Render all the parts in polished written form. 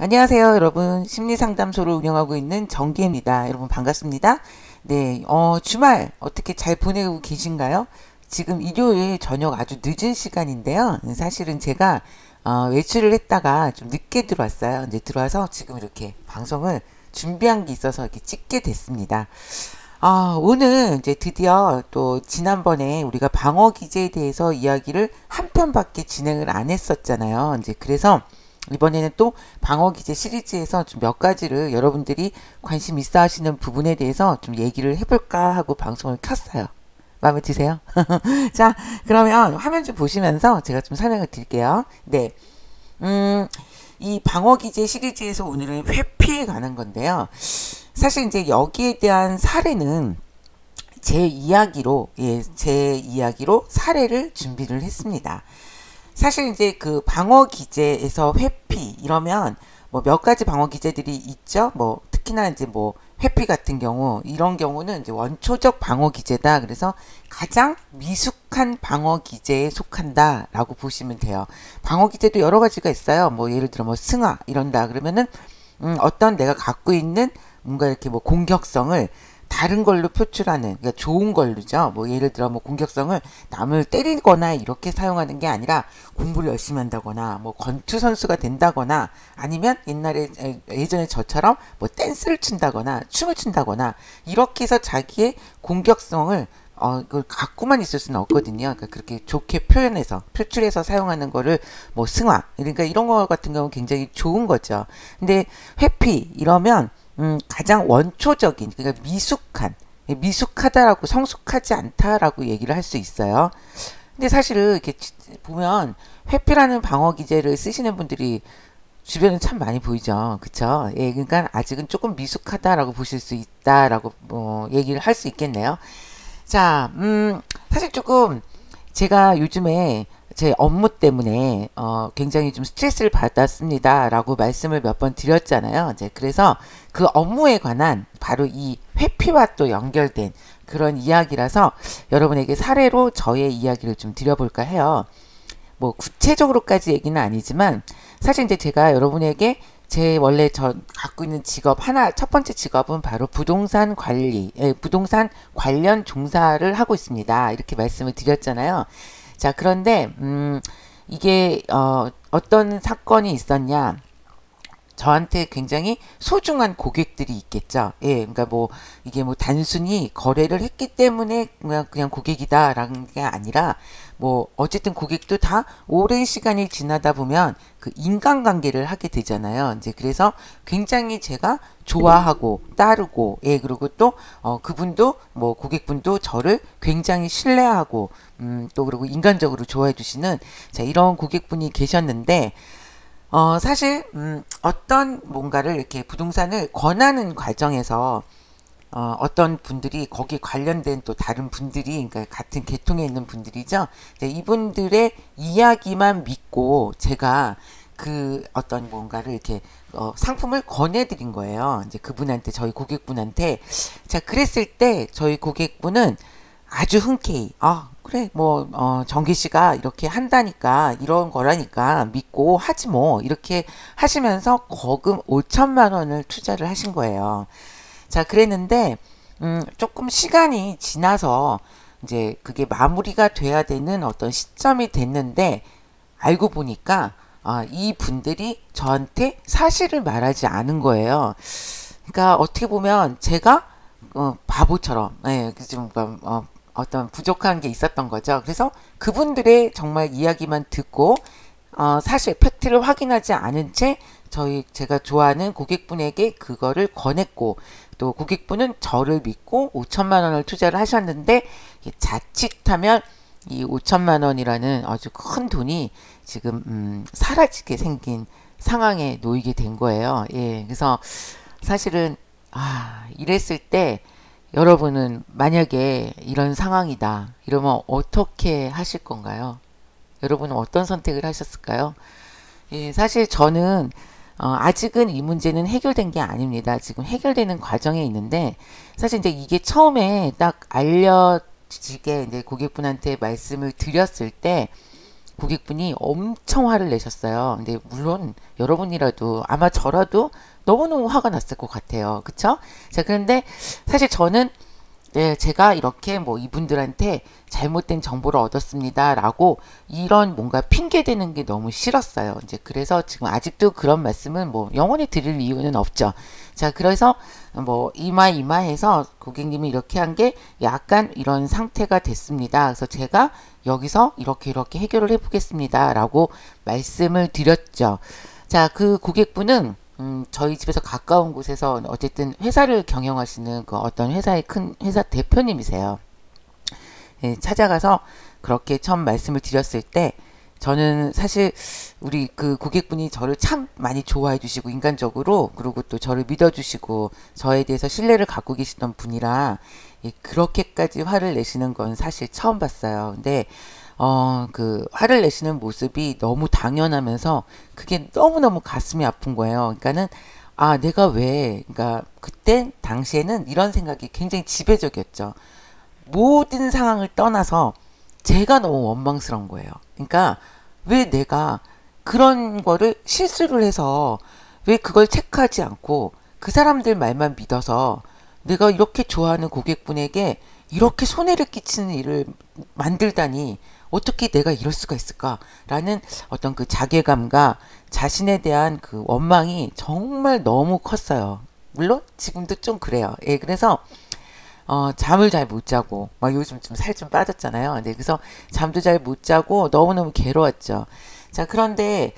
안녕하세요, 여러분. 심리상담소를 운영하고 있는 정기입니다. 여러분 반갑습니다. 네, 주말 어떻게 잘 보내고 계신가요? 지금 일요일 저녁 아주 늦은 시간인데요. 사실은 제가 외출을 했다가 좀 늦게 들어왔어요. 이제 들어와서 지금 이렇게 방송을 준비한 게 있어서 이렇게 찍게 됐습니다. 오늘 이제 드디어 또 지난번에 우리가 방어 기제에 대해서 이야기를 한 편밖에 진행을 안 했었잖아요. 이제 그래서 이번에는 또 방어 기제 시리즈에서 좀 몇 가지를 여러분들이 관심 있어 하시는 부분에 대해서 좀 얘기를 해볼까 하고 방송을 켰어요. 마음에 드세요? 자, 그러면 화면 좀 보시면서 제가 좀 설명을 드릴게요. 네. 이 방어 기제 시리즈에서 오늘은 회피에 관한 건데요. 사실 이제 여기에 대한 사례는 제 이야기로 사례를 준비를 했습니다. 사실 이제 그 방어 기제에서 회피 이러면 뭐 몇 가지 방어 기제들이 있죠. 뭐 특히나 이제 뭐 회피 같은 경우 이런 경우는 이제 원초적 방어 기제다. 그래서 가장 미숙한 방어 기제에 속한다라고 보시면 돼요. 방어 기제도 여러 가지가 있어요. 뭐 예를 들어 뭐 승화 이런다 그러면은 어떤 내가 갖고 있는 뭔가 이렇게 뭐 공격성을 다른 걸로 표출하는, 그러니까 좋은 걸로죠. 뭐 예를 들어 뭐 공격성을 남을 때리거나 이렇게 사용하는 게 아니라 공부를 열심히 한다거나 뭐 권투 선수가 된다거나 아니면 예전에 저처럼 뭐 댄스를 춘다거나 춤을 춘다거나 이렇게 해서 자기의 공격성을 그걸 갖고만 있을 수는 없거든요. 그러니까 그렇게 좋게 표출해서 사용하는 거를 뭐 승화, 그러니까 이런 거 같은 경우는 굉장히 좋은 거죠. 근데 회피 이러면 가장 원초적인, 그러니까 미숙하다라고 성숙하지 않다라고 얘기를 할 수 있어요. 근데 사실은 이렇게 보면 회피라는 방어 기제를 쓰시는 분들이 주변에 참 많이 보이죠. 그쵸? 예, 그러니까 아직은 조금 미숙하다라고 보실 수 있다라고 얘기를 할 수 있겠네요. 자, 사실 조금 제가 요즘에 제 업무 때문에 굉장히 좀 스트레스를 받았습니다 라고 말씀을 몇 번 드렸잖아요. 이제 그래서 그 업무에 관한 바로 이 회피와 또 연결된 그런 이야기라서 여러분에게 사례로 저의 이야기를 좀 드려볼까 해요. 뭐 구체적으로까지 얘기는 아니지만 사실 이제 제가 여러분에게 제 원래 갖고 있는 직업 첫 번째 직업은 바로 부동산 부동산 관련 종사를 하고 있습니다. 이렇게 말씀을 드렸잖아요. 자, 그런데 이게 어떤 사건이 있었냐? 저한테 굉장히 소중한 고객들이 있겠죠. 예, 그러니까 뭐 이게 뭐 단순히 거래를 했기 때문에 그냥 고객이다라는 게 아니라 뭐 어쨌든 고객도 다 오랜 시간이 지나다 보면 그 인간관계를 하게 되잖아요. 이제 그래서 굉장히 제가 좋아하고 따르고, 예, 그리고 또 그분도 뭐 고객분도 저를 굉장히 신뢰하고 또 그리고 인간적으로 좋아해 주시는 자, 이런 고객분이 계셨는데 사실 어떤 뭔가를 이렇게 부동산을 권하는 과정에서 어떤 분들이 거기에 관련된 또 다른 분들이, 그러니까 같은 계통에 있는 분들이죠. 이분들의 이야기만 믿고 제가 그 어떤 뭔가를 이렇게 상품을 권해드린 거예요. 이제 그분한테, 저희 고객분한테. 자, 그랬을 때 저희 고객분은 아주 흔쾌히 그래 뭐 정기 씨가 이렇게 한다니까 이런 거라니까 믿고 하지 뭐 이렇게 하시면서 거금 5천만 원을 투자를 하신 거예요. 자, 그랬는데 조금 시간이 지나서 이제 그게 마무리가 돼야 되는 어떤 시점이 됐는데 알고 보니까 이 분들이 저한테 사실을 말하지 않은 거예요. 그러니까 어떻게 보면 제가 바보처럼, 예, 좀 어떤 부족한 게 있었던 거죠. 그래서 그분들의 정말 이야기만 듣고 사실 팩트를 확인하지 않은 채 제가 좋아하는 고객분에게 그거를 권했고, 또 고객분은 저를 믿고 5천만 원을 투자를 하셨는데 자칫하면 이 5천만 원이라는 아주 큰 돈이 지금 사라지게 생긴 상황에 놓이게 된 거예요. 예, 그래서 사실은 이랬을 때 여러분은 만약에 이런 상황이다 이러면 어떻게 하실 건가요? 여러분은 어떤 선택을 하셨을까요? 예, 사실 저는 아직은 이 문제는 해결된 게 아닙니다. 지금 해결되는 과정에 있는데, 사실 이제 이게 처음에 딱 알려지게 이제 고객분한테 말씀을 드렸을 때 고객분이 엄청 화를 내셨어요. 근데 물론 여러분이라도 아마 저라도 너무너무 화가 났을 것 같아요. 그쵸? 자, 그런데 사실 저는 네, 제가 이렇게 뭐 이분들한테 잘못된 정보를 얻었습니다. 라고 이런 뭔가 핑계 대는 게 너무 싫었어요. 이제 그래서 지금 아직도 그런 말씀은 뭐 영원히 드릴 이유는 없죠. 자, 그래서 뭐 이마해서 고객님이 이렇게 한 게 약간 이런 상태가 됐습니다. 그래서 제가 여기서 이렇게 해결을 해 보겠습니다. 라고 말씀을 드렸죠. 자, 그 고객분은 저희 집에서 가까운 곳에서 어쨌든 회사를 경영하시는 그 어떤 회사의 큰 회사 대표님이세요. 예, 찾아가서 그렇게 처음 말씀을 드렸을 때 저는 사실 우리 그 고객분이 저를 참 많이 좋아해 주시고 인간적으로 그리고 또 저를 믿어 주시고 저에 대해서 신뢰를 갖고 계시던 분이라 예, 그렇게까지 화를 내시는 건 사실 처음 봤어요. 근데 그 화를 내시는 모습이 너무 당연하면서 그게 너무너무 가슴이 아픈 거예요. 그러니까는 아, 내가 왜, 그러니까 그때 당시에는 이런 생각이 굉장히 지배적이었죠. 모든 상황을 떠나서 제가 너무 원망스러운 거예요. 그러니까 왜 내가 그런 거를 실수를 해서 왜 그걸 체크하지 않고 그 사람들 말만 믿어서 내가 이렇게 좋아하는 고객분에게 이렇게 손해를 끼치는 일을 만들다니 어떻게 내가 이럴 수가 있을까라는 어떤 그 자괴감과 자신에 대한 그 원망이 정말 너무 컸어요. 물론 지금도 좀 그래요. 예, 그래서 잠을 잘 못 자고 막 요즘 좀 살 좀 빠졌잖아요. 네, 그래서 잠도 잘 못 자고 너무너무 괴로웠죠. 자, 그런데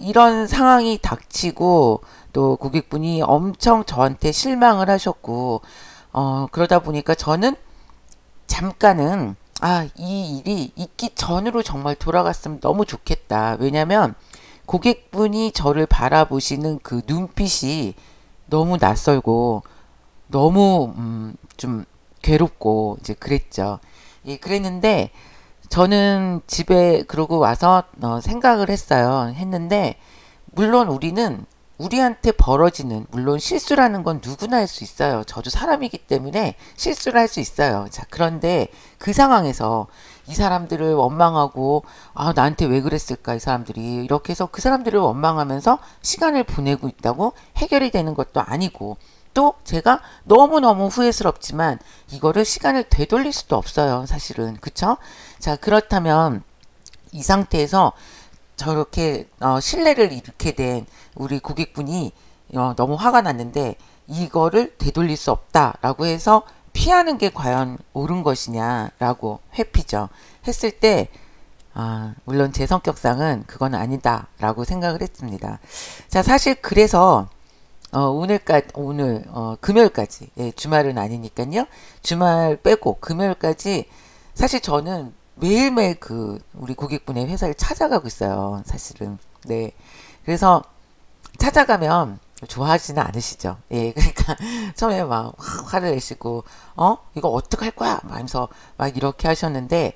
이런 상황이 닥치고 또 고객분이 엄청 저한테 실망을 하셨고 그러다 보니까 저는 잠깐은 아, 이 일이 있기 전으로 정말 돌아갔으면 너무 좋겠다. 왜냐면 고객분이 저를 바라보시는 그 눈빛이 너무 낯설고 너무 좀 괴롭고 이제 그랬죠. 예, 그랬는데 저는 집에 그러고 와서 생각을 했는데 물론 우리는 우리한테 벌어지는 물론 실수라는 건 누구나 할 수 있어요. 저도 사람이기 때문에 실수를 할 수 있어요. 자, 그런데 그 상황에서 이 사람들을 원망하고 아, 나한테 왜 그랬을까 이 사람들이 이렇게 해서 그 사람들을 원망하면서 시간을 보내고 있다고 해결이 되는 것도 아니고 또 제가 너무너무 후회스럽지만 이거를 시간을 되돌릴 수도 없어요. 사실은. 그쵸? 자, 그렇다면 이 상태에서 저렇게 신뢰를 잃게 된 우리 고객분이 너무 화가 났는데 이거를 되돌릴 수 없다라고 해서 피하는 게 과연 옳은 것이냐라고 회피죠. 했을 때 물론 제 성격상은 그건 아니다라고 생각을 했습니다. 자, 사실 그래서 오늘 금요일까지 예, 주말은 아니니까요. 주말 빼고 금요일까지 사실 저는 매일매일 그 우리 고객분의 회사를 찾아가고 있어요. 사실은. 네. 그래서 찾아가면 좋아하지는 않으시죠. 예. 그러니까 처음에 막 화를 내시고 이거 어떡할 거야? 막 하면서 막 이렇게 하셨는데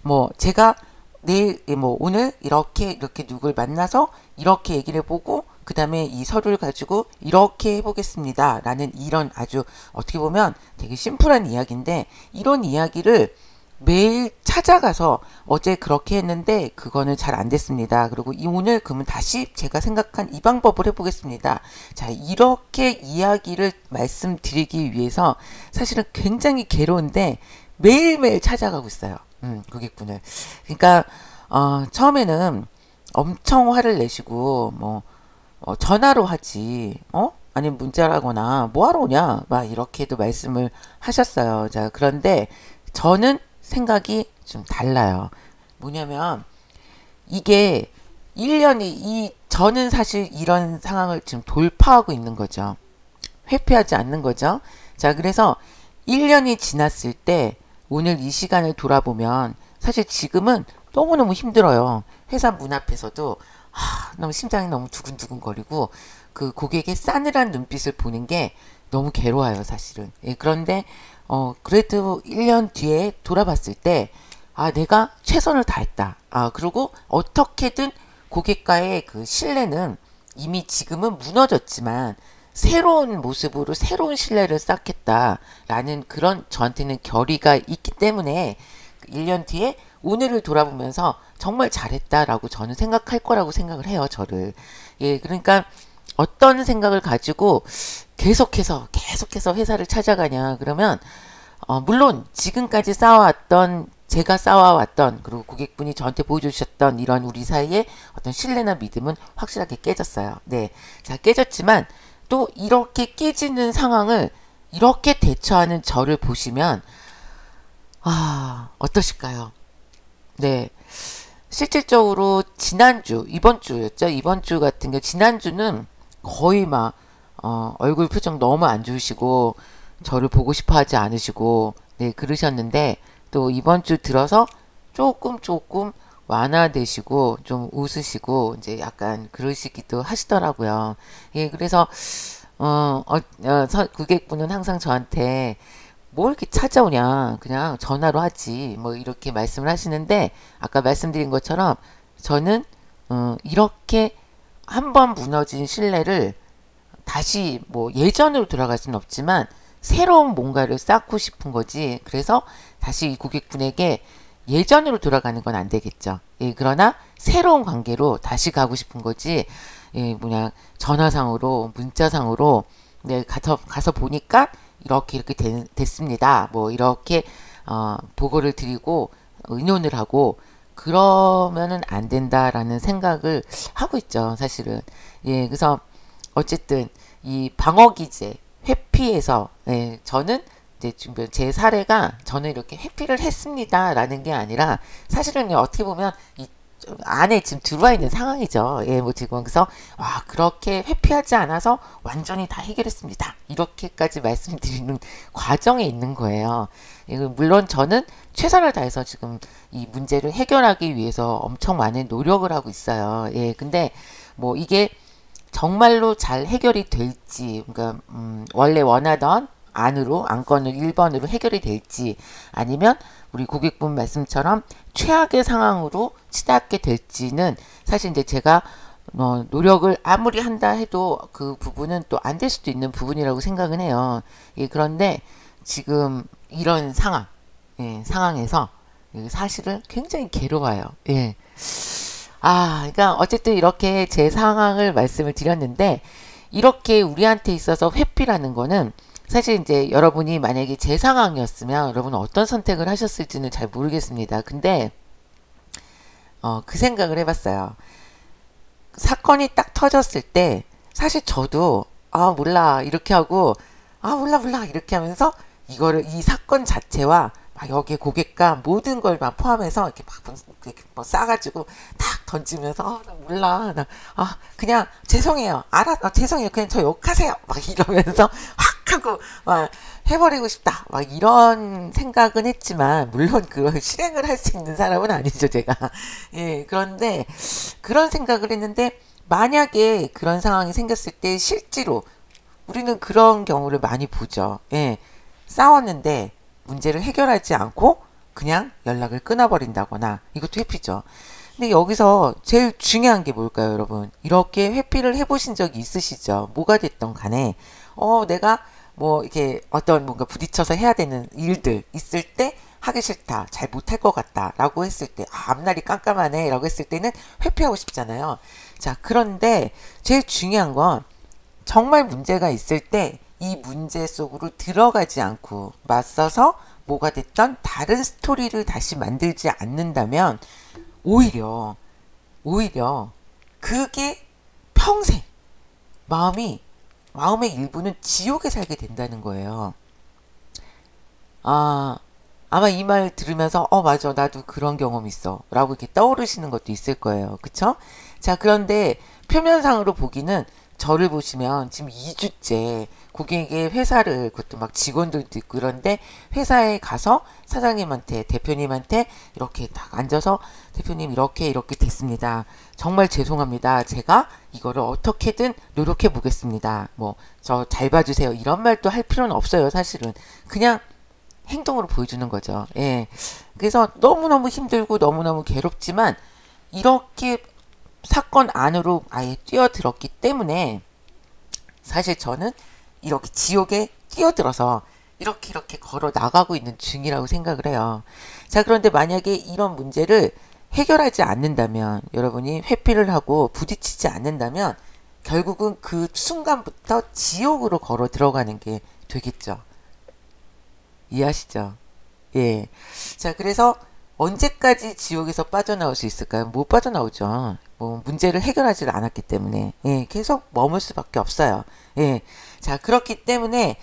뭐 제가 내일 뭐 오늘 이렇게 누굴 만나서 이렇게 얘기를 해보고 그 다음에 이 서류를 가지고 이렇게 해보겠습니다. 라는 이런 아주 어떻게 보면 되게 심플한 이야기인데 이런 이야기를 매일 찾아가서 어제 그렇게 했는데 그거는 잘 안 됐습니다. 그리고 오늘 그러면 다시 제가 생각한 이 방법을 해보겠습니다. 자, 이렇게 이야기를 말씀드리기 위해서 사실은 굉장히 괴로운데 매일매일 찾아가고 있어요. 고객분을. 그러니까 처음에는 엄청 화를 내시고 뭐 전화로 하지 아니면 문자를 하거나 뭐하러 오냐 막 이렇게도 말씀을 하셨어요. 자, 그런데 저는 생각이 좀 달라요. 뭐냐면 이게 1년이 저는 사실 이런 상황을 지금 돌파하고 있는 거죠. 회피하지 않는 거죠. 자, 그래서 1년이 지났을 때 오늘 이 시간을 돌아보면 사실 지금은 너무너무 힘들어요. 회사 문 앞에서도 너무 심장이 너무 두근두근 거리고 그 고객의 싸늘한 눈빛을 보는 게 너무 괴로워요, 사실은. 예, 그런데 그래도 1년 뒤에 돌아봤을 때 내가 최선을 다했다. 그리고 어떻게든 고객과의 그 신뢰는 이미 지금은 무너졌지만 새로운 모습으로 새로운 신뢰를 쌓겠다라는 그런 저한테는 결의가 있기 때문에 1년 뒤에 오늘을 돌아보면서 정말 잘했다라고 저는 생각할 거라고 생각을 해요, 저를. 예, 그러니까 어떤 생각을 가지고 계속해서 회사를 찾아가냐 그러면 물론 지금까지 쌓아왔던 제가 쌓아왔던 그리고 고객분이 저한테 보여주셨던 이런 우리 사이의 어떤 신뢰나 믿음은 확실하게 깨졌어요. 네, 자 깨졌지만 또 이렇게 깨지는 상황을 이렇게 대처하는 저를 보시면 어떠실까요? 네, 실질적으로 지난주 이번 주였죠. 이번 주 같은 경우 지난주는 거의 막 얼굴 표정 너무 안 좋으시고 저를 보고 싶어 하지 않으시고 네 그러셨는데 또 이번 주 들어서 조금 완화되시고 좀 웃으시고 이제 약간 그러시기도 하시더라고요. 예, 그래서 고객분은 항상 저한테 뭘 이렇게 찾아오냐 그냥 전화로 하지 뭐 이렇게 말씀을 하시는데 아까 말씀드린 것처럼 저는 이렇게 한번 무너진 신뢰를 다시 뭐 예전으로 돌아갈 수는 없지만 새로운 뭔가를 쌓고 싶은 거지. 그래서 다시 이 고객분에게 예전으로 돌아가는 건 안 되겠죠. 예, 그러나 새로운 관계로 다시 가고 싶은 거지. 예, 뭐냐 전화상으로 문자상으로 네, 가서 보니까 이렇게 됐습니다. 뭐 이렇게 보고를 드리고 의논을 하고 그러면은 안 된다라는 생각을 하고 있죠, 사실은. 예, 그래서 어쨌든 이 방어기제 회피에서 예, 저는 이제 지금 제 사례가 저는 이렇게 회피를 했습니다라는 게 아니라 사실은 어떻게 보면 이 안에 지금 들어와 있는 상황이죠. 예, 뭐 지금 그래서 그렇게 회피하지 않아서 완전히 다 해결했습니다. 이렇게까지 말씀드리는 과정에 있는 거예요. 예, 물론 저는 최선을 다해서 지금 이 문제를 해결하기 위해서 엄청 많은 노력을 하고 있어요. 예, 근데 뭐 이게 정말로 잘 해결이 될지, 그러니까 원래 원하던 안건을 1번으로 해결이 될지 아니면 우리 고객분 말씀처럼 최악의 상황으로 치닫게 될지는 사실 이제 제가 노력을 아무리 한다 해도 그 부분은 또 안 될 수도 있는 부분이라고 생각은 해요. 예, 그런데 지금 이런 상황에서 사실은 굉장히 괴로워요. 예. 그러니까 어쨌든 이렇게 제 상황을 말씀을 드렸는데 이렇게 우리한테 있어서 회피라는 거는 사실 이제 여러분이 만약에 제 상황이었으면 여러분은 어떤 선택을 하셨을지는 잘 모르겠습니다. 근데 그 생각을 해봤어요. 사건이 딱 터졌을 때 사실 저도 몰라 이렇게 하고 몰라 이렇게 하면서 이 사건 자체와 여기에 고객과 모든 걸 막 포함해서 이렇게 막 싸가지고 탁 던지면서 나 몰라 그냥 죄송해요 죄송해요 그냥 저 욕하세요 막 이러면서 확 하고 막 해버리고 싶다 막 이런 생각은 했지만 물론 그걸 실행을 할 수 있는 사람은 아니죠 제가. 예, 그런데 그런 생각을 했는데 만약에 그런 상황이 생겼을 때 실제로 우리는 그런 경우를 많이 보죠. 예, 싸웠는데 문제를 해결하지 않고 그냥 연락을 끊어버린다거나 이것도 회피죠. 근데 여기서 제일 중요한 게 뭘까요, 여러분? 이렇게 회피를 해보신 적이 있으시죠? 뭐가 됐던 간에 내가 뭐 이렇게 어떤 뭔가 부딪혀서 해야 되는 일들 있을 때 하기 싫다, 잘 못할 것 같다 라고 했을 때 앞날이 깜깜하네 라고 했을 때는 회피하고 싶잖아요. 자, 그런데 제일 중요한 건 정말 문제가 있을 때 이 문제 속으로 들어가지 않고 맞서서 뭐가 됐던 다른 스토리를 다시 만들지 않는다면 오히려 그게 평생 마음의 일부는 지옥에 살게 된다는 거예요. 아마 이 말 들으면서 맞아 나도 그런 경험 있어 라고 이렇게 떠오르시는 것도 있을 거예요. 그쵸? 자, 그런데 표면상으로 보기는 저를 보시면 지금 2주째 고객의 회사를 그것도 막 직원들도 있고 그런데 회사에 가서 사장님한테 대표님한테 이렇게 딱 앉아서 대표님 이렇게 됐습니다. 정말 죄송합니다. 제가 이거를 어떻게든 노력해 보겠습니다. 뭐 저 잘 봐주세요. 이런 말도 할 필요는 없어요. 사실은 그냥 행동으로 보여주는 거죠. 예. 그래서 너무너무 힘들고 너무너무 괴롭지만 이렇게 사건 안으로 아예 뛰어들었기 때문에 사실 저는 이렇게 지옥에 뛰어들어서 이렇게 걸어 나가고 있는 중이라고 생각을 해요. 자, 그런데 만약에 이런 문제를 해결하지 않는다면, 여러분이 회피를 하고 부딪히지 않는다면 결국은 그 순간부터 지옥으로 걸어 들어가는 게 되겠죠. 이해하시죠? 예. 자, 그래서 언제까지 지옥에서 빠져나올 수 있을까요? 못 빠져나오죠. 뭐 문제를 해결하지 않았기 때문에. 예, 계속 머물 수밖에 없어요. 예. 자, 그렇기 때문에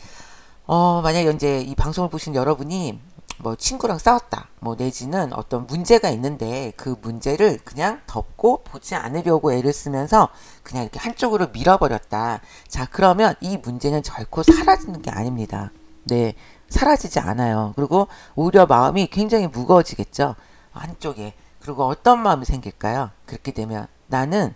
만약에 이제 이 방송을 보신 여러분이 뭐 친구랑 싸웠다, 뭐 내지는 어떤 문제가 있는데 그 문제를 그냥 덮고 보지 않으려고 애를 쓰면서 그냥 이렇게 한쪽으로 밀어버렸다. 자, 그러면 이 문제는 결코 사라지는 게 아닙니다. 네, 사라지지 않아요. 그리고 오히려 마음이 굉장히 무거워지겠죠. 한쪽에. 그리고 어떤 마음이 생길까요? 그렇게 되면 나는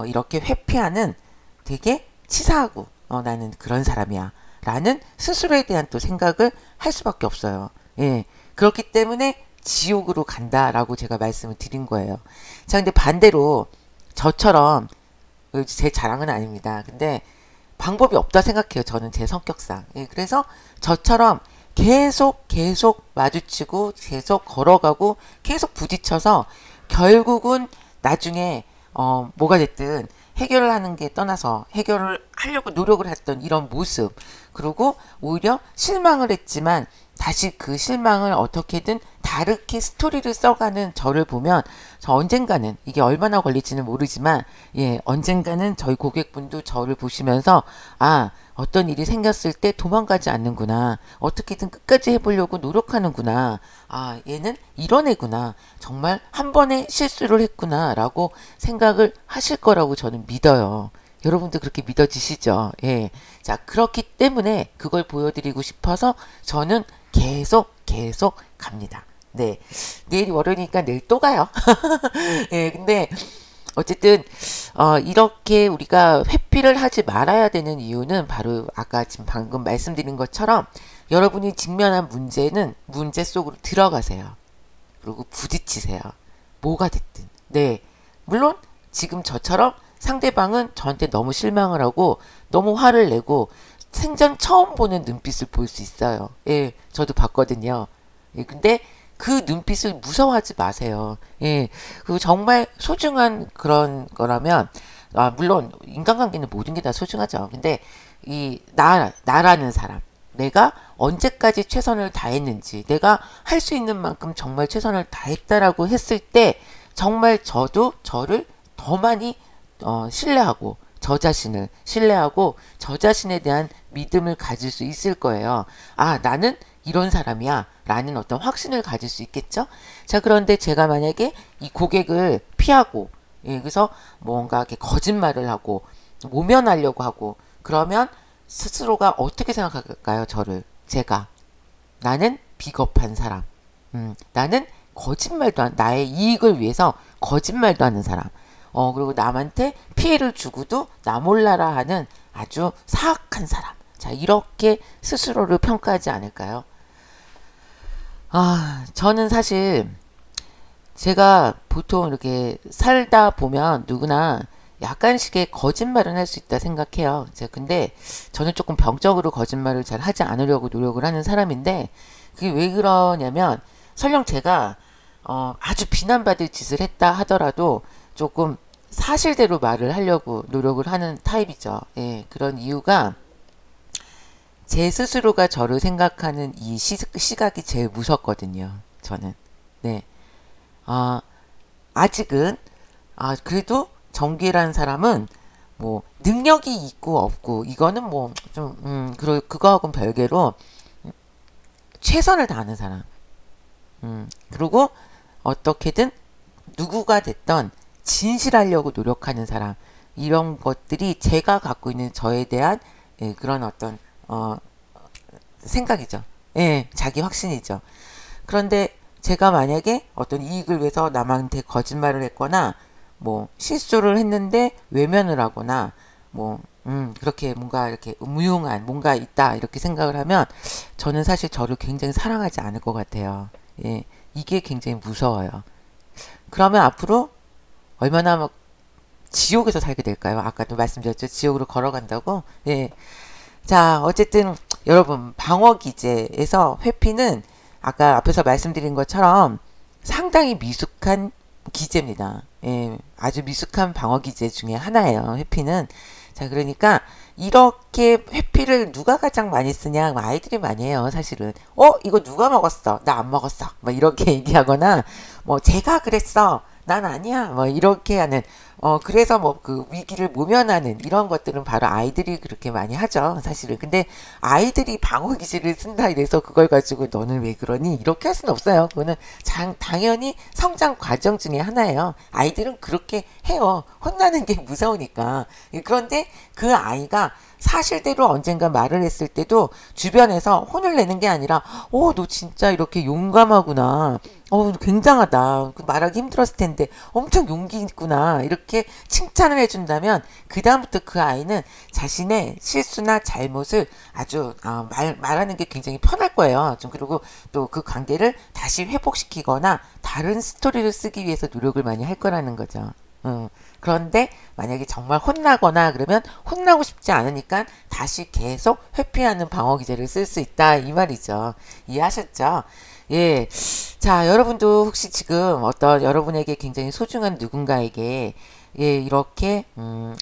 이렇게 회피하는 되게 치사하고 나는 그런 사람이야 라는 스스로에 대한 또 생각을 할 수밖에 없어요. 예, 그렇기 때문에 지옥으로 간다라고 제가 말씀을 드린 거예요. 자, 근데 반대로 저처럼, 제 자랑은 아닙니다. 근데 방법이 없다 생각해요. 저는 제 성격상. 예, 그래서 저처럼 계속 마주치고 계속 걸어가고 계속 부딪혀서 결국은 나중에 뭐가 됐든 해결을 하는 게 떠나서 해결을 하려고 노력을 했던 이런 모습, 그리고 오히려 실망을 했지만 다시 그 실망을 어떻게든 다르게 스토리를 써가는 저를 보면 저 언젠가는, 이게 얼마나 걸릴지는 모르지만 예, 언젠가는 저희 고객분도 저를 보시면서 어떤 일이 생겼을 때 도망가지 않는구나, 어떻게든 끝까지 해보려고 노력하는구나, 얘는 이런 애구나, 정말 한 번의 실수를 했구나 라고 생각을 하실 거라고 저는 믿어요. 여러분도 그렇게 믿어지시죠? 예. 자, 그렇기 때문에 그걸 보여드리고 싶어서 저는 계속 갑니다. 네. 내일이 월요일이니까 내일 또 가요. 예, 근데 어쨌든 이렇게 우리가 회피를 하지 말아야 되는 이유는 바로 아까 지금 방금 말씀드린 것처럼 여러분이 직면한 문제는 문제 속으로 들어가세요. 그리고 부딪히세요. 뭐가 됐든. 네. 물론 지금 저처럼 상대방은 저한테 너무 실망을 하고 너무 화를 내고 생전 처음 보는 눈빛을 볼 수 있어요. 예, 저도 봤거든요. 예, 근데 그 눈빛을 무서워하지 마세요. 예, 그리고 정말 소중한 그런 거라면, 물론 인간관계는 모든 게 다 소중하죠. 근데 나라는 사람, 내가 언제까지 최선을 다했는지, 내가 할 수 있는 만큼 정말 최선을 다했다라고 했을 때 정말 저도 저를 더 많이 신뢰하고 저 자신을 신뢰하고 저 자신에 대한 믿음을 가질 수 있을 거예요. 나는 이런 사람이야 라는 어떤 확신을 가질 수 있겠죠. 자, 그런데 제가 만약에 이 고객을 피하고, 예, 그래서 뭔가 이렇게 거짓말을 하고 모면하려고 하고, 그러면 스스로가 어떻게 생각할까요? 나는 비겁한 사람, 나는 나의 이익을 위해서 거짓말도 하는 사람, 그리고 남한테 피해를 주고도 나 몰라라 하는 아주 사악한 사람. 자, 이렇게 스스로를 평가하지 않을까요? 저는 사실 제가 보통 이렇게 살다 보면 누구나 약간씩의 거짓말은 할 수 있다 생각해요. 근데 저는 조금 병적으로 거짓말을 잘 하지 않으려고 노력을 하는 사람인데, 그게 왜 그러냐면 설령 제가 아주 비난받을 짓을 했다 하더라도 조금 사실대로 말을 하려고 노력을 하는 타입이죠. 예, 그런 이유가 제 스스로가 저를 생각하는 이 시각이 제일 무섭거든요. 저는. 네. 아직은 그래도 정규라는 사람은 뭐 능력이 있고 없고 이거는 뭐 좀 그거하고는 별개로 최선을 다하는 사람. 그리고 어떻게든 누구가 됐던 진실하려고 노력하는 사람, 이런 것들이 제가 갖고 있는 저에 대한 그런 어떤 생각이죠. 예, 자기 확신이죠. 그런데 제가 만약에 어떤 이익을 위해서 남한테 거짓말을 했거나 뭐 실수를 했는데 외면을 하거나 뭐 그렇게 뭔가 이렇게 무용한 뭔가 있다 이렇게 생각을 하면 저는 사실 저를 굉장히 사랑하지 않을 것 같아요. 예, 이게 굉장히 무서워요. 그러면 앞으로 얼마나 막 지옥에서 살게 될까요? 아까도 말씀드렸죠. 지옥으로 걸어간다고. 예. 자, 어쨌든 여러분, 방어 기제에서 회피는 아까 앞에서 말씀드린 것처럼 상당히 미숙한 기제입니다. 예, 아주 미숙한 방어 기제 중에 하나예요. 회피는. 자, 그러니까 이렇게 회피를 누가 가장 많이 쓰냐? 아이들이 많이 해요, 사실은. 이거 누가 먹었어? 나 안 먹었어. 뭐 이렇게 얘기하거나, 뭐 제가 그랬어. 난 아니야. 뭐 이렇게 하는, 그래서 뭐 그 위기를 모면하는 이런 것들은 바로 아이들이 그렇게 많이 하죠, 사실은. 근데 아이들이 방어 기제를 쓴다 이래서 그걸 가지고 너는 왜 그러니? 이렇게 할 수는 없어요. 그거는 당연히 성장 과정 중에 하나예요. 아이들은 그렇게 해요. 혼나는 게 무서우니까. 그런데 그 아이가 사실대로 언젠가 말을 했을 때도 주변에서 혼을 내는 게 아니라, 너 진짜 이렇게 용감하구나. 굉장하다. 말하기 힘들었을 텐데 엄청 용기 있구나. 이렇게 칭찬을 해준다면 그다음부터 그 아이는 자신의 실수나 잘못을 아주 말하는 게 굉장히 편할 거예요. 좀 그리고 또 그 관계를 다시 회복시키거나 다른 스토리를 쓰기 위해서 노력을 많이 할 거라는 거죠. 그런데 만약에 정말 혼나거나 그러면 혼나고 싶지 않으니까 다시 계속 회피하는 방어 기제를 쓸 수 있다 이 말이죠. 이해하셨죠? 예. 자, 여러분도 혹시 지금 어떤 여러분에게 굉장히 소중한 누군가에게 예, 이렇게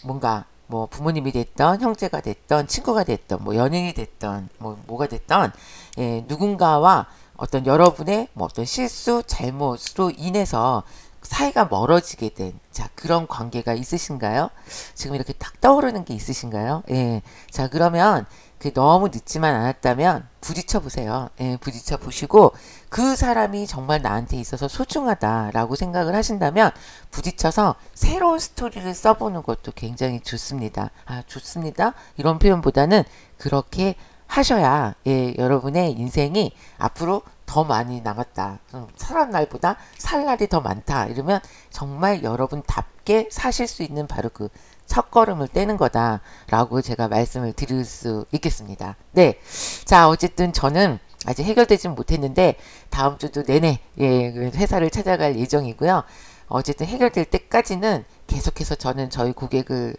뭔가 뭐 부모님이 됐던 형제가 됐던 친구가 됐던 뭐 연인이 됐던 뭐가 됐던 예, 누군가와 어떤 여러분의 뭐 어떤 실수 잘못으로 인해서 사이가 멀어지게 된 그런 관계가 있으신가요? 지금 이렇게 딱 떠오르는 게 있으신가요? 예. 자, 그러면 너무 늦지만 않았다면 부딪혀 보세요. 예, 부딪혀 보시고 그 사람이 정말 나한테 있어서 소중하다라고 생각을 하신다면 부딪혀서 새로운 스토리를 써보는 것도 굉장히 좋습니다. 좋습니다. 이런 표현보다는 그렇게 하셔야 예, 여러분의 인생이 앞으로 더 많이 남았다. 살아난 날보다 살 날이 더 많다. 이러면 정말 여러분답게 사실 수 있는 바로 그 첫걸음을 떼는 거다라고 제가 말씀을 드릴 수 있겠습니다. 네. 자, 어쨌든 저는 아직 해결되진 못했는데 다음 주도 내내 예, 회사를 찾아갈 예정이고요. 어쨌든 해결될 때까지는 계속해서 저는 저희 고객을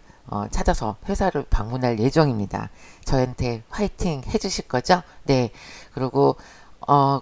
찾아서 회사를 방문할 예정입니다. 저한테 화이팅 해주실 거죠? 네. 그리고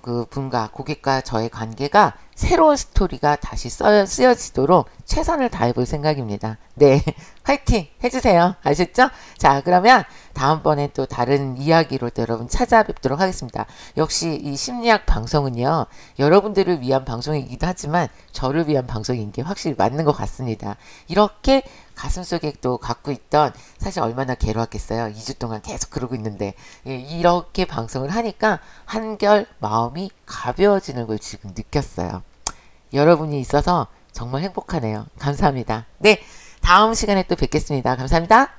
그 분과 고객과 저의 관계가 새로운 스토리가 다시 쓰여지도록 최선을 다해 볼 생각입니다. 네. 화이팅 해주세요. 아셨죠? 자, 그러면 다음번에 또 다른 이야기로 또 여러분 찾아뵙도록 하겠습니다. 역시 이 심리학 방송은요, 여러분들을 위한 방송이기도 하지만 저를 위한 방송인 게 확실히 맞는 것 같습니다. 이렇게 가슴속에 또 갖고 있던 사실 얼마나 괴로웠겠어요. 2주 동안 계속 그러고 있는데 예, 이렇게 방송을 하니까 한결 마음이 가벼워지는 걸 지금 느꼈어요. 여러분이 있어서 정말 행복하네요. 감사합니다. 네, 다음 시간에 또 뵙겠습니다. 감사합니다.